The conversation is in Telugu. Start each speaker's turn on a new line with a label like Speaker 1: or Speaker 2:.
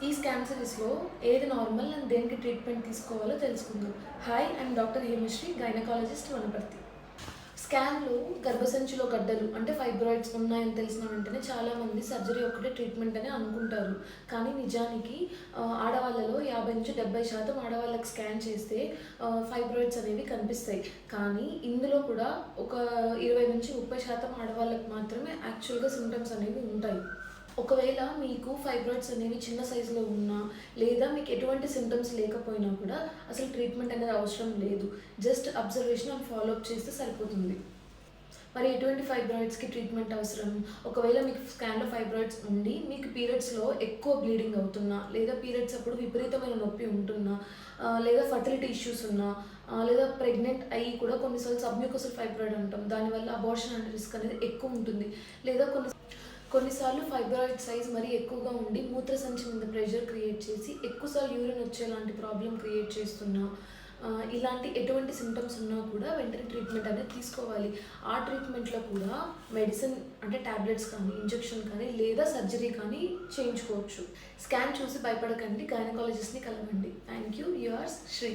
Speaker 1: ఈ స్కాన్ సిరీస్లో ఏది నార్మల్ అండ్ దేనికి ట్రీట్మెంట్ తీసుకోవాలో తెలుసుకుందాం. Hi, I'm doctor Hemasri, gynaecologist, Wanaparthy. స్కాన్లో గర్భసంచిలో గడ్డలు అంటే ఫైబ్రాయిడ్స్ ఉన్నాయని తెలిసిన వెంటనే చాలామంది సర్జరీ ఒకటే ట్రీట్మెంట్ అని అనుకుంటారు. కానీ నిజానికి ఆడవాళ్ళలో 50-70% ఆడవాళ్ళకి స్కాన్ చేస్తే ఫైబ్రాయిడ్స్ అనేవి కనిపిస్తాయి. కానీ ఇందులో కూడా ఒక 20-30% ఆడవాళ్ళకి మాత్రమే యాక్చువల్గా సిమ్టమ్స్ అనేవి ఉంటాయి. ఒకవేళ మీకు ఫైబ్రాయిడ్స్ అనేవి చిన్న సైజులో ఉన్నా లేదా మీకు ఎటువంటి సిమ్టమ్స్ లేకపోయినా కూడా అసలు ట్రీట్మెంట్ అనేది అవసరం లేదు. జస్ట్ అబ్జర్వేషన్ అండ్ ఫాలోఅప్ చేస్తే సరిపోతుంది. మరి ఎటువంటి ఫైబ్రాయిడ్స్కి ట్రీట్మెంట్ అవసరం? ఒకవేళ మీకు స్కాన్లో ఫైబ్రాయిడ్స్ ఉండి మీకు పీరియడ్స్లో ఎక్కువ బ్లీడింగ్ అవుతున్నా, లేదా పీరియడ్స్ అప్పుడు విపరీతమైన నొప్పి ఉంటున్నా, లేదా ఫర్టిలిటీ ఇష్యూస్ ఉన్నా, లేదా ప్రెగ్నెంట్ అయ్యి కూడా కొన్నిసార్లు సబ్మ్యూకోసల్ ఫైబ్రాయిడ్ అంటాం, దానివల్ల అబార్షన్ అనే రిస్క్ అనేది ఎక్కువ ఉంటుంది. లేదా కొన్నిసార్లు ఫైబ్రాయిడ్ సైజ్ మరీ ఎక్కువగా ఉండి మూత్రసంచి మీద ప్రెషర్ క్రియేట్ చేసి ఎక్కువసార్లు యూరిన్ వచ్చేలాంటి ప్రాబ్లం క్రియేట్ చేస్తున్నా, ఇలాంటి ఎటువంటి సిమ్టమ్స్ ఉన్నా కూడా వెంటనే ట్రీట్మెంట్ అనేది తీసుకోవాలి. ఆ ట్రీట్మెంట్లో కూడా మెడిసిన్ అంటే ట్యాబ్లెట్స్ కానీ, ఇంజెక్షన్ కానీ, లేదా సర్జరీ కానీ చేయించుకోవచ్చు. స్కాన్ చూసి భయపడకండి, గైనకాలజిస్ట్ని కలవండి. Thank you. యువర్స్ శ్రీ.